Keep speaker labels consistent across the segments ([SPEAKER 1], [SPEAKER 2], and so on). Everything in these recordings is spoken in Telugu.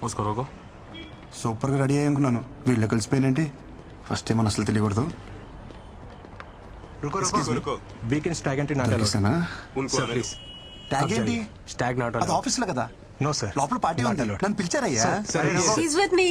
[SPEAKER 1] उसको रोको.
[SPEAKER 2] సూపర్గా రెడీ అయ్యి అనుకున్నాను, వీళ్ళు కలిసిపోయినంటే ఫస్ట్ టైం అసలు తెలియకూడదు.
[SPEAKER 1] We can stag and not allowed.
[SPEAKER 2] దొరికిస్తానా?
[SPEAKER 1] Sir, please.
[SPEAKER 2] Tag ఏంటి?
[SPEAKER 1] Stag not
[SPEAKER 2] అది
[SPEAKER 1] allowed.
[SPEAKER 2] ఆఫీస్లో కదా,
[SPEAKER 1] No, sir.
[SPEAKER 2] లోపల పార్టీ
[SPEAKER 1] Not
[SPEAKER 2] ఉంది,
[SPEAKER 1] allowed.
[SPEAKER 2] నన్ను పిలిచారయ్యా.
[SPEAKER 1] Sir, yes.
[SPEAKER 3] He's with me.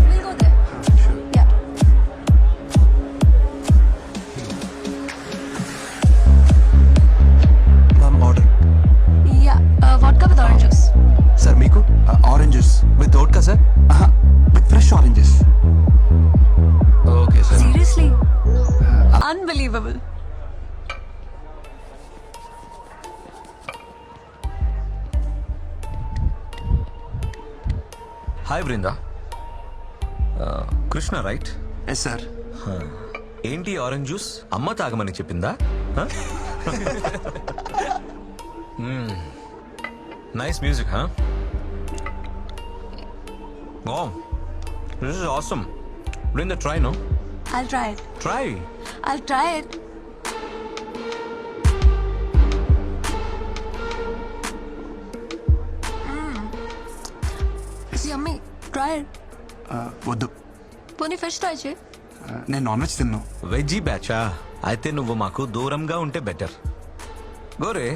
[SPEAKER 3] We'll go there. Yeah.
[SPEAKER 4] Ma'am order.
[SPEAKER 3] Yeah. Vodka with orange juice.
[SPEAKER 4] Sir మీకు
[SPEAKER 2] oranges
[SPEAKER 4] with vodka sir?
[SPEAKER 2] With fresh oranges.
[SPEAKER 4] Okay sir.
[SPEAKER 3] Seriously? Unbelievable.
[SPEAKER 4] Hi Brinda. Krishna right?
[SPEAKER 2] Yes sir.
[SPEAKER 4] ఏంటి ఆరెంజ్ జ్యూస్ అమ్మ తాగమని చెప్పిందా? Nice music. Oh, this is awesome. Brinda, try, no?
[SPEAKER 3] I'll try it.
[SPEAKER 4] Try.
[SPEAKER 3] I'll try it. It's yummy. Try it.
[SPEAKER 2] వద్దు,
[SPEAKER 3] పోనీ ఫిష్ ట్రై చేయి.
[SPEAKER 2] నేను నాన్ వెజ్ తిన్నాను.
[SPEAKER 4] వెజ్జీ బ్యాచా? అయితే నువ్వు మాకు దూరంగా ఉంటే better. Gore.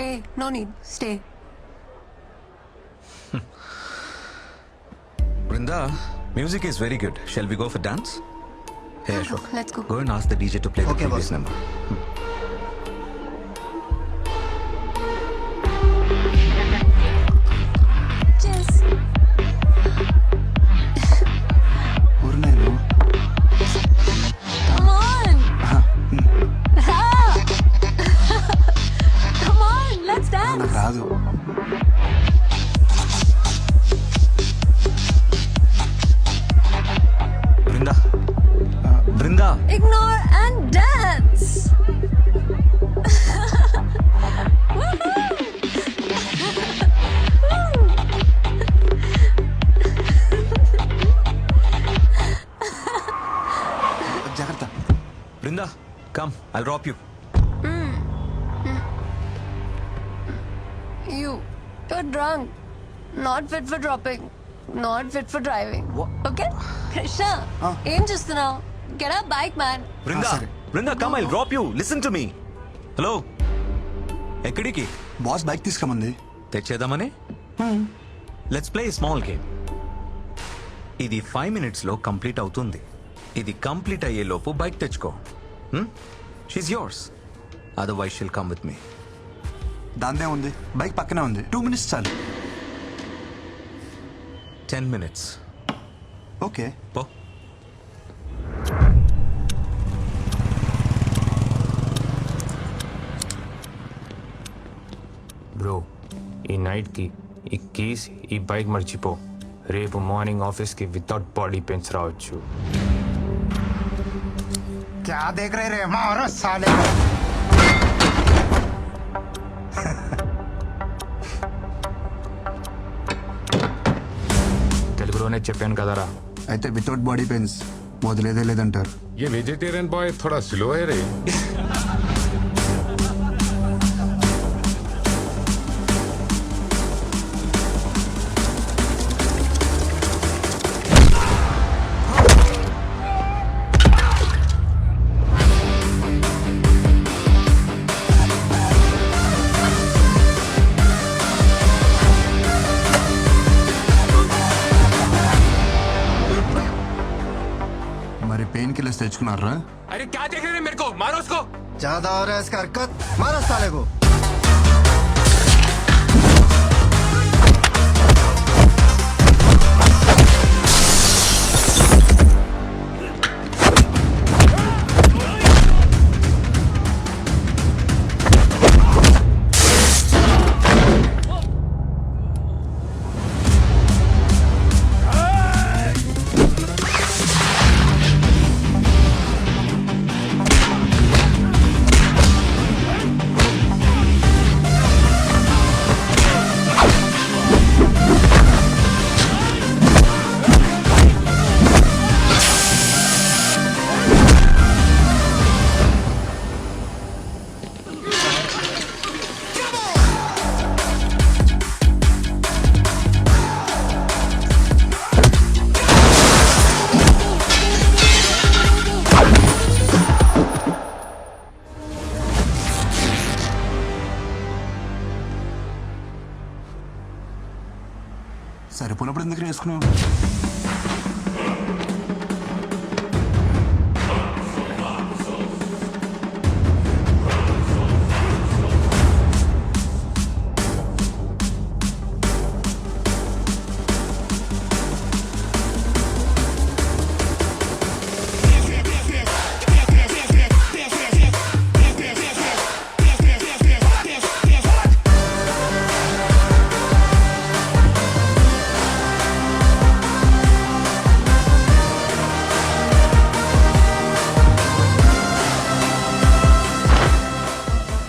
[SPEAKER 3] Hey, no need. Stay.
[SPEAKER 4] Brinda, music is very good. Shall we go for dance? Hey, Ashok.
[SPEAKER 3] Let's go.
[SPEAKER 4] Go and ask the DJ to play the
[SPEAKER 2] Okay,
[SPEAKER 4] previous
[SPEAKER 2] boss.
[SPEAKER 4] number.
[SPEAKER 3] Cheers.
[SPEAKER 2] ఊరు నేను
[SPEAKER 3] Come on. Ah. Come on, let's dance.
[SPEAKER 2] నాకు రాదు.
[SPEAKER 4] Brinda. Brinda.
[SPEAKER 3] Ignore and dance.
[SPEAKER 2] జాగ్రత్త.
[SPEAKER 4] Brinda, come. I'll drop you.
[SPEAKER 3] You're drunk. Not fit for dropping. Not fit for driving.
[SPEAKER 4] What?
[SPEAKER 3] Okay? Krishna, ఏం చూస్తున్నావు? Get a bike, man.
[SPEAKER 4] Brinda.
[SPEAKER 2] sorry.
[SPEAKER 4] Brinda, come. I'll drop you. Listen to me. Hello. ఎక్కడికి?
[SPEAKER 2] బాస్ బైక్ తీసుకురమంది.
[SPEAKER 4] తెచ్చేద్దామని? Let's play small game. ఇది 5 minutes లో కంప్లీట్ అవుతుంది. ఇది కంప్లీట్ అయ్యే లోపు బైక్ తెచ్చుకో. She's yours. Otherwise she'll come with me.
[SPEAKER 2] దాందే ఉంది, బైక్ పక్కనే ఉంది. 2 minutes చాలు.
[SPEAKER 4] 10 minutes.
[SPEAKER 2] ఓకే.
[SPEAKER 4] పో.
[SPEAKER 1] బ్రో, ఈ నైట్కి ఈ కీస్ ఈ బైక్ మర్చిపో. రేపు మార్నింగ్ ఆఫీస్కి వితౌట్ బాడీ పెయిన్స్ రావచ్చు.
[SPEAKER 5] क्या देख रहे रे मारो साले को।
[SPEAKER 1] తెలుగులోనే చెప్పాను కదరా.
[SPEAKER 2] అయితే వితౌట్ బాడీ పెయిన్స్ వదిలేదే లేదంటారు.
[SPEAKER 6] ये वेजिटेरियन बॉय थोड़ा स्लो है रे.
[SPEAKER 2] మరి పెయిన్ కిల్లర్స్ తెచ్చుకున్నారా?
[SPEAKER 1] अरे क्या देख रहे हैं मेरे को? मारो उसको.
[SPEAKER 5] ज्यादा हो रहा है इसका हरकत, मारो साले को।
[SPEAKER 2] సరిపోయినప్పుడు ఎందుకు వేసుకున్నావు?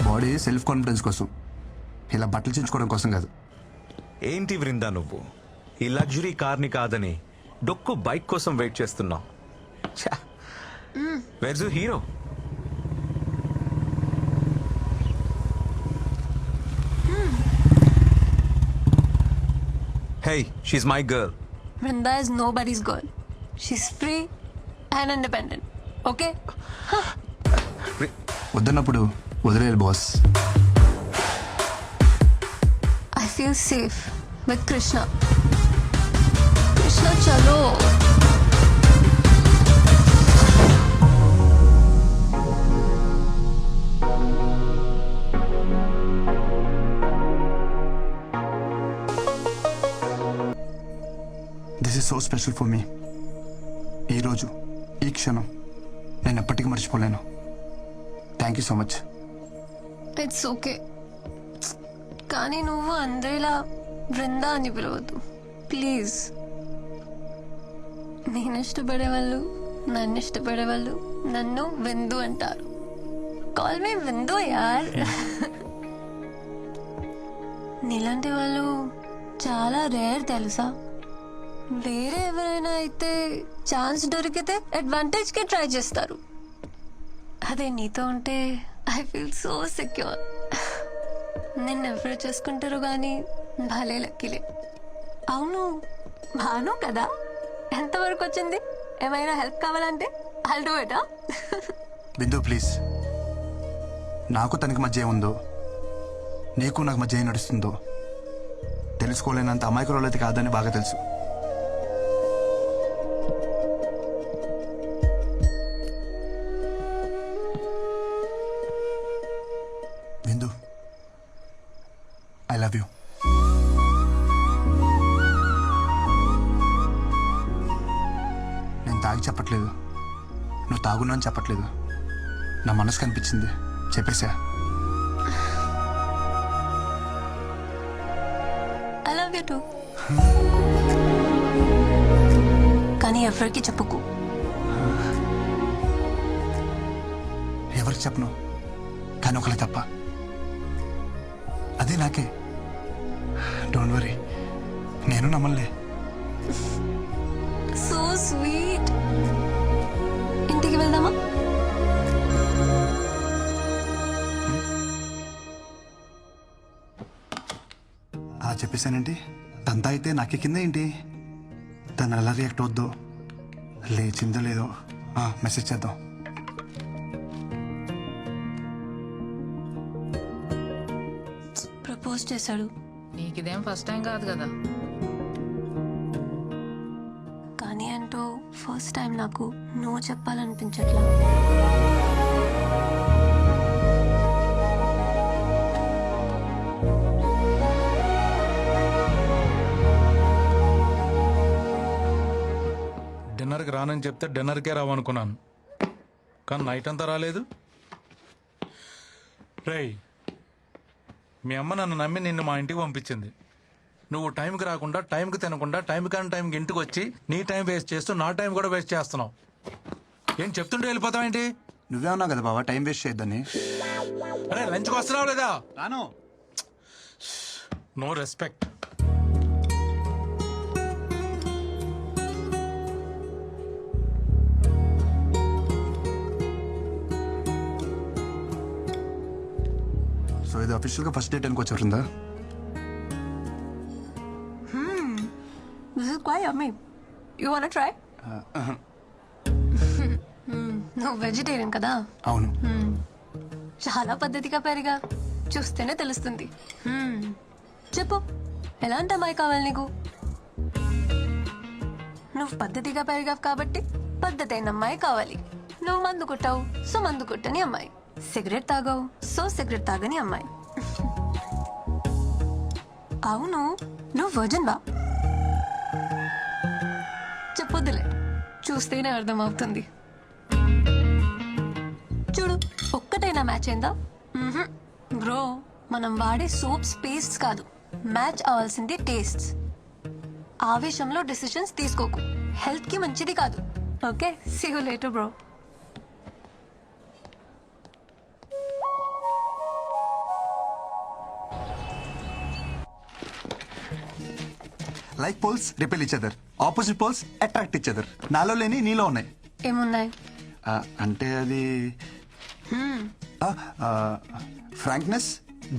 [SPEAKER 2] బాడీ సెల్ఫ్ కాన్ఫిడెన్స్ కోసం, ఇలా బట్టలు చించుకోవడం కోసం కాదు.
[SPEAKER 4] ఏంటి వృందా నువ్వు ఈ లగ్జరీ కార్ని కాదని డొక్కు బైక్ కోసం వెయిట్ చేస్తున్నావు? Verse hero? Hey, she's my girl.
[SPEAKER 3] Vrinda is nobody's girl. She's free and independent. Okay?
[SPEAKER 2] వద్దన్నప్పుడు వదిలేయాలి boss.
[SPEAKER 3] I feel safe with Krishna. Krishna, chalo.
[SPEAKER 2] This is so special for me. ఈరోజు ఈ క్షణం నేను ఎప్పటికీ మర్చిపోలేను. Thank you so much.
[SPEAKER 3] It's okay. కానీ నువ్వు అందరిలా బృందా అని పిలవద్దు ప్లీజ్. నేను ఇష్టపడే వాళ్ళు, నన్ను ఇష్టపడే వాళ్ళు నన్ను విందు అంటారు. కాల్ మీ విందు యార్. నీలాంటి వాళ్ళు చాలా రేర్ తెలుసా. వేరే ఎవరైనా అయితే ఛాన్స్ దొరికితే అడ్వాంటేజ్ కి ట్రై చేస్తారు. అదే నీతో ఉంటే ఐ ఫీల్ సో సెక్యూర్. నిన్ను ఎవరు చేసుకుంటారు కానీ భలే లక్కీలే. అవును, భాను కదా, ఎంతవరకు వచ్చింది? ఏమైనా హెల్ప్ కావాలంటే I'll do it.
[SPEAKER 2] Bindu please, నాకు తనకి మధ్య ఏముందో, నీకు నాకు మధ్య ఏం నడుస్తుందో తెలుసుకోలేనంత అమాయకురాలు అయితే కాదని బాగా తెలుసు. బిందు, ఐ లవ్ యూ. నేను తాగి చెప్పట్లేదు, నువ్వు తాగున్నా అని చెప్పట్లేదు. నా మనసు కనిపించింది చెప్పేసా.
[SPEAKER 3] I love you too. కానీ ఎవరికి చెప్పుకో.
[SPEAKER 2] ఎవరికి చెప్పను, కానీ ఒకళ్ళే తప్ప. అదే నాకే. డోంట్ వరీ, నేను నమ్మలే.
[SPEAKER 3] So sweet. ఇంటికి వెళ్దామా?
[SPEAKER 2] చెప్పేశానండి. తంతా అయితే నాకే కింద ఏంటి? తను ఎలా రియాక్ట్ అవుద్దో, లేచిందో లేదో మెసేజ్ చేద్దాం.
[SPEAKER 3] ప్రపోజ్ చేశాడు.
[SPEAKER 7] నీకిదేం ఫస్ట్ టైం కాదు కదా.
[SPEAKER 3] కానీ అంటూ ఫస్ట్ టైం నాకు నువ్వు చెప్పాలనిపించట్లా.
[SPEAKER 8] డిన్నర్కి రానని చెప్తే డిన్నర్కే రావనుకున్నాను, కానీ నైట్ అంతా రాలేదు. రేయ్, మీ అమ్మ నన్ను నమ్మి నిన్ను మా ఇంటికి పంపించింది. నువ్వు టైంకి రాకుండా, టైంకి తినకుండా, టైం కానీ టైంకి ఇంటికి వచ్చి నీ టైం వేస్ట్ చేస్తూ నా టైం కూడా వేస్ట్ చేస్తున్నావు. ఏం చెప్తుంటే వెళ్ళిపోతావేంటి?
[SPEAKER 2] నువ్వే ఉన్నావు కదా బాబా టైం వేస్ట్ చేయొద్దని.
[SPEAKER 8] అరే లంచ్కి వస్తున్నావు లేదా?
[SPEAKER 2] రాను.
[SPEAKER 8] No respect.
[SPEAKER 2] సో ఇది అఫీషియల్గా ఫస్ట్ డేట్ అనుకోవచ్చు వరుందా?
[SPEAKER 3] This is quite yummy. You wanna try? నువ్వు వెజిటేరియన్ కదా?
[SPEAKER 2] అవును.
[SPEAKER 3] చాలా పద్ధతిగా పెరిగా, చూస్తేనే తెలుస్తుంది. చెప్పు, ఎలాంటి అమ్మాయి కావాలి నీకు? నువ్వు పద్ధతిగా పెరిగావు కాబట్టి పద్ధతి అయిన అమ్మాయి కావాలి. నువ్వు మందు కొట్టావు, సో మందు కొట్టని అమ్మాయి. సిగరెట్ తాగావు, సో సిగరెట్ తాగని అమ్మాయి. అవును, నువ్వు వర్జన్ బా? చెప్పొద్దులే, చూస్తేనే అర్థమవుతుంది. చూడు, ఒక్కటైనా మ్యాచ్ అయిందా? బ్రో, మనం వాడే సోప్స్ పేస్ట్స్ కాదు, మ్యాచ్ అవ్వాల్సింది టేస్ట్స్. ఆవేశంలో డెసిషన్స్ తీసుకోకు, హెల్త్ కి మంచిది కాదు. Okay, see you later bro.
[SPEAKER 2] Like poles repel each other, opposite poles attract each other. నాలో లేని నీలో ఉన్నాయి.
[SPEAKER 3] ఏమున్నాయి?
[SPEAKER 2] అంటే అది ఫ్రాంక్నెస్,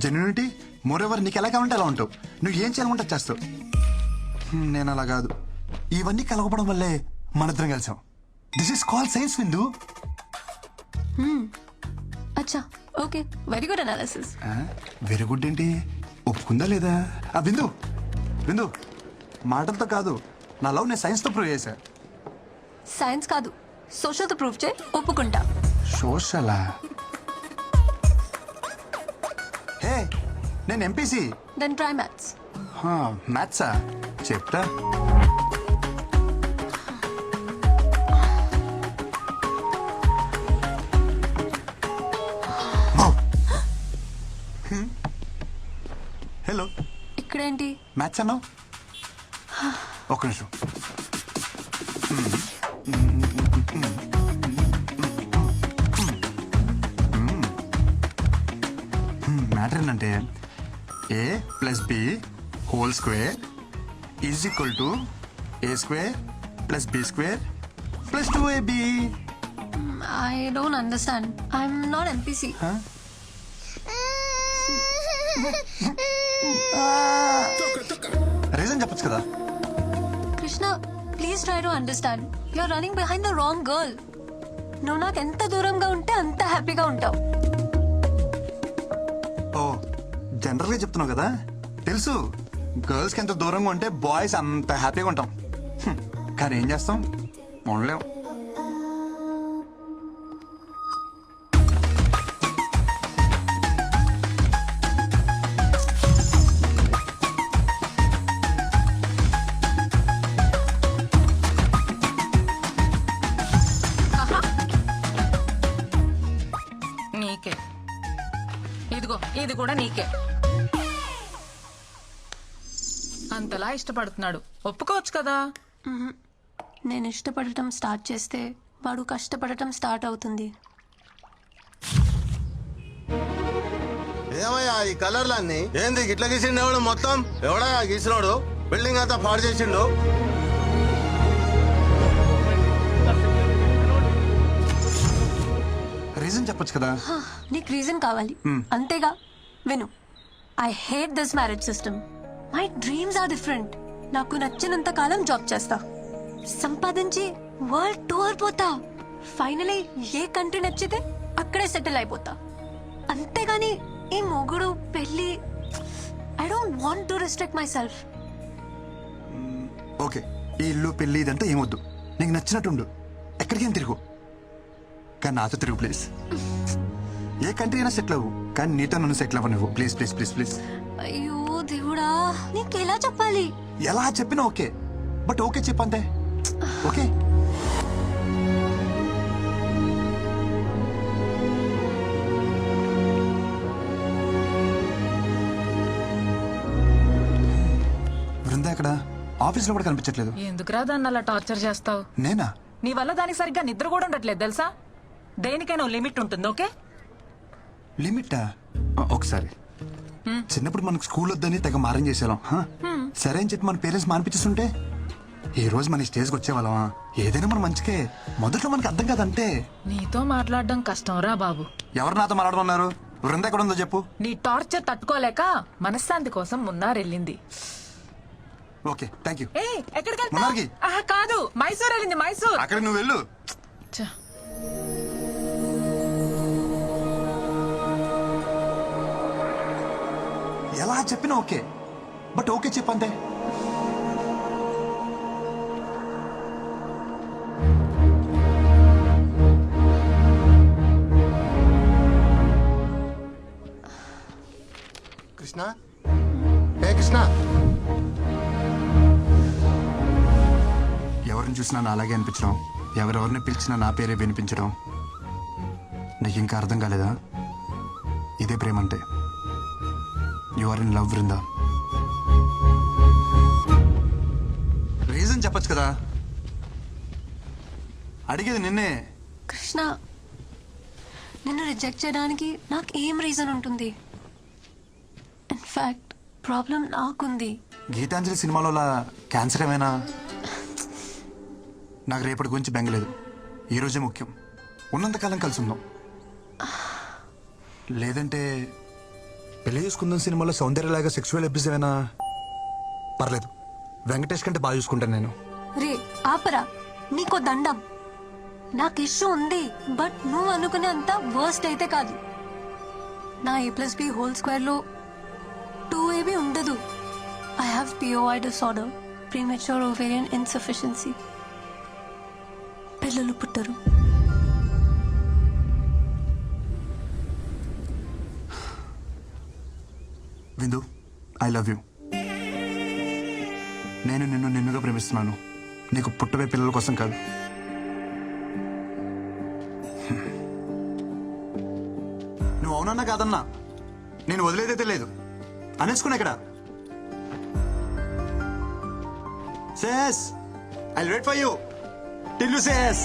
[SPEAKER 2] జెన్యూనిటీ, మోర్ ఎవర్ నీకు ఎలా కావాలంటే అలా ఉంటావు. నువ్వు ఏం చేయాలంటే చేస్తావు. నేను అలా కాదు. ఇవన్నీ కలగపడం వల్లే మనిద్దరం కలిసాం. దిస్ ఇస్ కాల్ సైన్స్, విందు.
[SPEAKER 3] అచ్చా, okay, very good analysis.
[SPEAKER 2] Very good ఏంటి, ఒప్పుకుందా లేదా? బిందు బిందు, మాటలతో కాదు, నా లవ్ నేను సైన్స్తో ప్రూవ్ చేశా.
[SPEAKER 3] సైన్స్ కాదు, సోషల్తో ప్రూఫ్ చేయి, ఒప్పుకుంటా.
[SPEAKER 2] సోషలా? హే, నేను ఎంపీసీ.
[SPEAKER 3] Then try maths.
[SPEAKER 2] మ్యాథ్సా? చెప్తా. హలో,
[SPEAKER 3] ఇక్కడేంటి?
[SPEAKER 2] మ్యాథ్స్ అన్నావు? ఒక్క నిమిషం. మ్యాటర్ ఏంటంటే A plus B whole square is equal to A square plus B square plus 2ab.
[SPEAKER 3] I don't understand. I'm not MPC.
[SPEAKER 2] Reason చెప్పొచ్చు కదా.
[SPEAKER 3] Krishna, please try to understand. You are running behind the wrong girl. నువ్వు నాకు ఎంత దూరంగా ఉంటే అంత హ్యాపీగా ఉంటావు.
[SPEAKER 2] ఓ, జనరల్గా చెప్తున్నావు కదా. తెలుసు, గర్ల్స్కి ఎంత దూరంగా ఉంటే బాయ్స్ అంత హ్యాపీగా ఉంటాం. కానీ ఏం చేస్తాం, ఉండలేం.
[SPEAKER 7] నీకే. ఇదిగో, ఇది కూడా నీకే. అంతలా ఇష్టపడుతున్నాడు, ఒప్పుకోవచ్చు కదా.
[SPEAKER 3] నేను ఇష్టపడటం స్టార్ట్ చేస్తే వాడు కష్టపడటం స్టార్ట్ అవుతుంది.
[SPEAKER 9] ఏమయ్యా ఈ కలర్లన్నీ ఏంది ఇట్లా గీసిండు? ఎవడు మొత్తం ఎవడా గీసినోడు? బిల్డింగ్ అంతా పాడు చేసిండు.
[SPEAKER 2] రీజన్ చెప్పొచ్చు కదా.
[SPEAKER 3] నీకు రీజన్ కావాలి అంతేగా. విను, I hate this marriage system. My dreams are different. నాకు నచ్చినంత కాలం జాబ్ చేస్తా, సంపాదించి వరల్డ్ టూర్ పోతా, ఫైనలీ ఏ కంట్రీ నచ్చితే అక్కడే సెటిల్ అయిపోతా. అంతేగాని ఈ మొగుడు పెళ్లి, I don't want to restrict myself.
[SPEAKER 2] Okay, ఈ ఇల్లు పెళ్లి ఇదంతా ఏమొద్దు. నీకు నచ్చినట్టుండు, ఎక్కడికేం తిరుగు. కానీ నాతో తిరుగు ప్లీజ్. ఏ కంట్రీ అయినా సెటిల్ అవ్వు, కానీ నీతో నన్ను సెటిల్ అవ్వ నువ్వు. Please please please please.
[SPEAKER 3] అయ్యో దేవుడా, నీకెలా చెప్పాలి?
[SPEAKER 2] ఎలా చెప్పినా ఓకే, బట్ ఓకే చెప్పంతే. ఓకే, బృందా ఎక్కడ? ఆఫీస్లో కూడా కనిపించట్లేదు.
[SPEAKER 7] ఎందుకురా దాన్ని అలా టార్చర్ చేస్తావు?
[SPEAKER 2] నేనా?
[SPEAKER 7] నీ వల్ల దానికి సరిగ్గా నిద్ర కూడా ఉండట్లేదు తెలుసా. దేనికైనా లిమిట్ ఉంటుంది. ఓకే,
[SPEAKER 2] లిమిటా? ఒకసారి చిన్నప్పుడు మనకు స్కూల్ వద్దని తెగ మారం చేసేవాళ్ళం. సరే అని చెప్పి మన పేరెంట్స్ మానిపించేస్తుంటే ఈ రోజు మన స్టేజ్కి వచ్చేవాళ్ళమా? ఏదైనా మన మంచికే. మొదట్లో మనకు అర్థం కాదంటే.
[SPEAKER 7] నీతో మాట్లాడడం కష్టం రా బాబు.
[SPEAKER 2] ఎవరు నాతో మాట్లాడమన్నారు? బృంద ఎక్కడ ఉందో చెప్పు.
[SPEAKER 7] నీ టార్చర్ తట్టుకోలేక మనశ్శాంతి కోసం మున్నారెళ్ళింది.
[SPEAKER 2] Okay, thank you.
[SPEAKER 7] ఏ ఎక్కడికి వెళ్తావ్?
[SPEAKER 2] మున్నార్కి?
[SPEAKER 7] ఆహా, కాదు, మైసూర్ వెళ్ళింది. మైసూర్.
[SPEAKER 2] అక్కడికి నువ్వు వెళ్ళు.
[SPEAKER 7] ఛ.
[SPEAKER 2] ఎలా చెప్పినా ఓకే, బట్ ఓకే చెప్పంతే.
[SPEAKER 5] కృష్ణ ఏ కృష్ణ
[SPEAKER 2] ఎవరిని చూసినా నా అలాగే అనిపించడం, ఎవరెవరిని పిలిచినా నా పేరే వినిపించడం. నీకు ఇంకా అర్థం కాలేదా? ఇదే ప్రేమ అంటే. You are in love, Brinda. Reason చెప్పొచ్చు కదా, అడిగేది నిన్నే.
[SPEAKER 3] కృష్ణ, నిన్ను రిజెక్ట్ చేయడానికి నాకు ఏం రీజన్ ఉంటుంది? ఇన్ఫాక్ట్ ప్రాబ్లం నాకుంది.
[SPEAKER 2] గీతాంజలి సినిమాలో క్యాన్సర్ ఏమైనా? నాకు రేపటి గురించి బెంగలేదు, ఈరోజే ముఖ్యం. ఉన్నంతకాలం కలిసి ఉందాం. లేదంటే పెళ్లి చేసుకుందాం సినిమాలో సౌందర్యలాగా సెక్సువల్ అబ్యూస్ ఏమైనా? పర్లేదు, వెంకటేష్ కంటే బాగా చూసుకుంటాను నేను.
[SPEAKER 3] రే ఆపరా, నీకో దండం. నాకు ఇష్యూ ఉంది, బట్ నువ్వు అనుకునే అంత వర్స్ట్ అయితే కాదు. నా A+B² లో 2AB ఉండదు. I have POI disorder, premature ovarian insufficiency. పిల్లలు పుట్టరు.
[SPEAKER 2] విందు, ఐ లవ్ యూ. నేను నిన్ను నిన్నుగా ప్రేమిస్తున్నాను, నీకు పుట్టబోయే పిల్లల కోసం కాదు. నువ్వు అవునన్నా కాదన్నా నేను వదిలేదైతే లేదు. అనేసుకున్నా ఇక్కడ. Says I wait for you till you says.